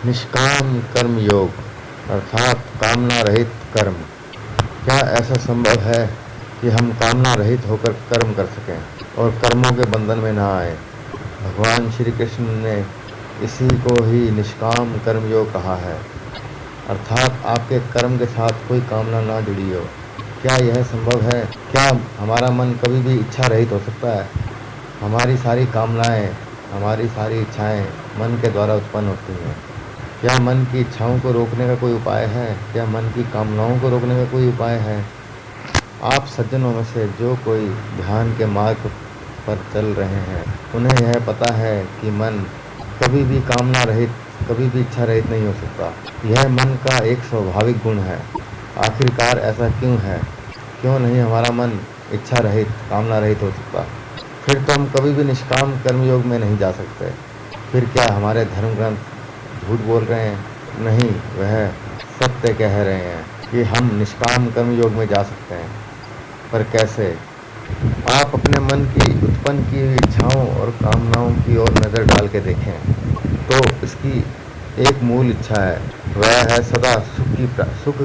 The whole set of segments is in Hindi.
निष्काम कर्म योग अर्थात कामना रहित कर्म। क्या ऐसा संभव है कि हम कामना रहित होकर कर्म कर सकें और कर्मों के बंधन में ना आए? भगवान श्री कृष्ण ने इसी को ही निष्काम कर्म योग कहा है, अर्थात आपके कर्म के साथ कोई कामना ना जुड़ी हो। क्या यह संभव है? क्या हमारा मन कभी भी इच्छा रहित हो सकता है? हमारी सारी कामनाएं, हमारी सारी इच्छाएं मन के द्वारा उत्पन्न होती हैं। क्या मन की इच्छाओं को रोकने का कोई उपाय है? क्या मन की कामनाओं को रोकने का कोई उपाय है? आप सज्जनों में से जो कोई ध्यान के मार्ग पर चल रहे हैं, उन्हें यह पता है कि मन कभी भी कामना रहित, कभी भी इच्छा रहित नहीं हो सकता। यह मन का एक स्वाभाविक गुण है। आखिरकार ऐसा क्यों है? क्यों नहीं हमारा मन इच्छा रहित, कामना रहित हो सकता? फिर तो हम कभी भी निष्काम कर्मयोग में नहीं जा सकते। फिर क्या हमारे धर्म ग्रंथ झूठ बोल रहे हैं? नहीं, वह सत्य कह रहे हैं कि हम निष्काम कर्मयोग में जा सकते हैं। पर कैसे? आप अपने मन की उत्पन्न की हुई इच्छाओं और कामनाओं की ओर नज़र डाल के देखें तो इसकी एक मूल इच्छा है, वह है सदा सुख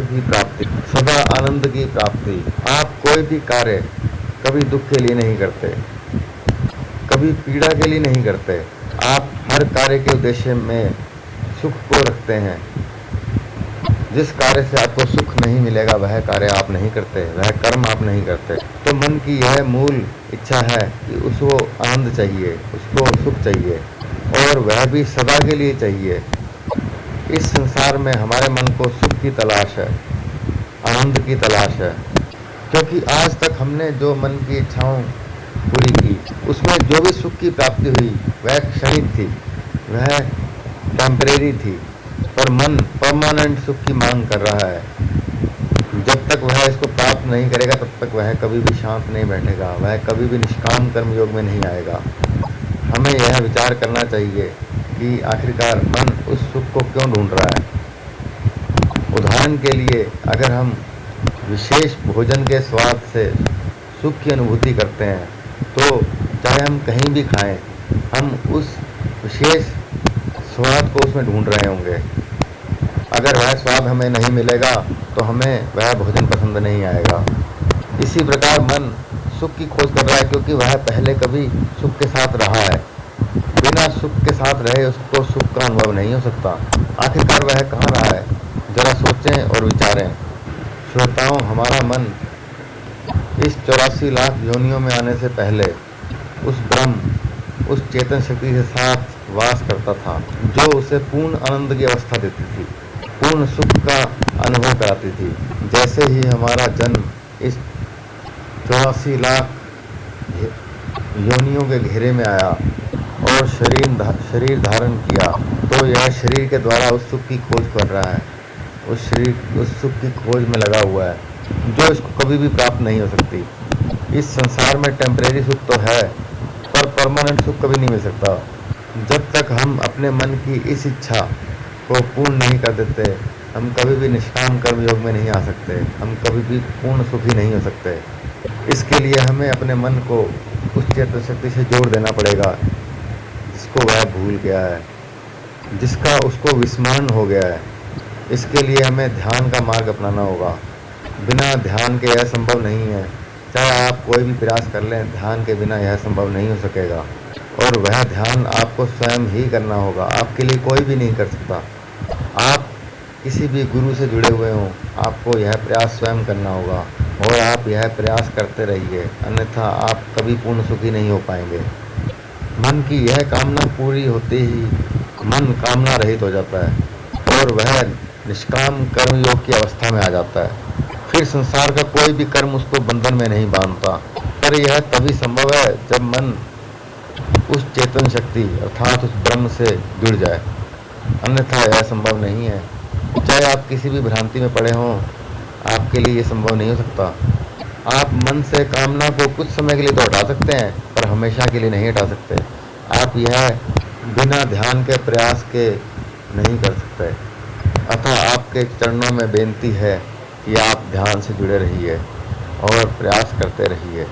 की प्राप्ति, सदा आनंद की प्राप्ति। आप कोई भी कार्य कभी दुख के लिए नहीं करते, कभी पीड़ा के लिए नहीं करते। आप हर कार्य के उद्देश्य में सुख को रखते हैं। जिस कार्य से आपको सुख नहीं मिलेगा वह कार्य आप नहीं करते, वह कर्म आप नहीं करते। तो मन की यह मूल इच्छा है कि उसको आनंद चाहिए, उसको सुख चाहिए, और वह भी सदा के लिए चाहिए। इस संसार में हमारे मन को सुख की तलाश है, आनंद की तलाश है, क्योंकि आज तक हमने जो मन की इच्छाओं पूरी की, उसमें जो भी सुख की प्राप्ति हुई वह क्षणिक थी, वह टेम्परेरी थी। पर मन परमानेंट सुख की मांग कर रहा है। जब तक वह इसको प्राप्त नहीं करेगा तब तक वह कभी भी शांत नहीं बैठेगा, वह कभी भी निष्काम कर्मयोग में नहीं आएगा। हमें यह विचार करना चाहिए कि आखिरकार मन उस सुख को क्यों ढूंढ रहा है। उदाहरण के लिए, अगर हम विशेष भोजन के स्वाद से सुख की अनुभूति करते हैं तो चाहे हम कहीं भी खाएं, हम उस विशेष स्वाद को उसमें ढूंढ रहे होंगे। अगर वह स्वाद हमें नहीं मिलेगा तो हमें वह भोजन पसंद नहीं आएगा। इसी प्रकार मन सुख की खोज कर रहा है, क्योंकि वह पहले कभी सुख के साथ रहा है। बिना सुख के साथ रहे उसको सुख का अनुभव नहीं हो सकता। आखिरकार वह कहाँ रहा है? जरा सोचें और विचारें। श्रोताओं, हमारा मन इस 84 लाख योनियों में आने से पहले उस ब्रह्म, उस चेतन शक्ति के साथ वास करता था, जो उसे पूर्ण आनंद की अवस्था देती थी, पूर्ण सुख का अनुभव कराती थी। जैसे ही हमारा जन्म इस 84 लाख योनियों के घेरे में आया और शरीर धारण किया, तो यह शरीर के द्वारा उस सुख की खोज कर रहा है, उस सुख की खोज में लगा हुआ है, जो इसको कभी भी प्राप्त नहीं हो सकती। इस संसार में टेम्परेरी सुख तो है, पर परमानेंट सुख कभी नहीं मिल सकता। जब तक हम अपने मन की इस इच्छा को पूर्ण नहीं कर देते, हम कभी भी निष्काम कर्म योग में नहीं आ सकते, हम कभी भी पूर्ण सुखी नहीं हो सकते। इसके लिए हमें अपने मन को उस चेतन शक्ति से जोड़ देना पड़ेगा जिसको वह भूल गया है, जिसका उसको विस्मरण हो गया है। इसके लिए हमें ध्यान का मार्ग अपनाना होगा। बिना ध्यान के यह संभव नहीं है। चाहे आप कोई भी प्रयास कर लें, ध्यान के बिना यह संभव नहीं हो सकेगा। और वह ध्यान आपको स्वयं ही करना होगा, आपके लिए कोई भी नहीं कर सकता। आप किसी भी गुरु से जुड़े हुए हों, आपको यह प्रयास स्वयं करना होगा, और आप यह प्रयास करते रहिए, अन्यथा आप कभी पूर्ण सुखी नहीं हो पाएंगे। मन की यह कामना पूरी होते ही मन कामना रहित हो जाता है और वह निष्काम कर्म योग की अवस्था में आ जाता है। फिर संसार का कोई भी कर्म उसको बंधन में नहीं बांधता। पर यह तभी संभव है जब मन उस चेतन शक्ति अर्थात उस ब्रह्म से जुड़ जाए, अन्यथा यह संभव नहीं है। चाहे आप किसी भी भ्रांति में पड़े हों, आपके लिए ये संभव नहीं हो सकता। आप मन से कामना को कुछ समय के लिए तो हटा सकते हैं, पर हमेशा के लिए नहीं हटा सकते। आप यह बिना ध्यान के प्रयास के नहीं कर सकते। अतः आपके चरणों में बेनती है कि आप ध्यान से जुड़े रहिए और प्रयास करते रहिए।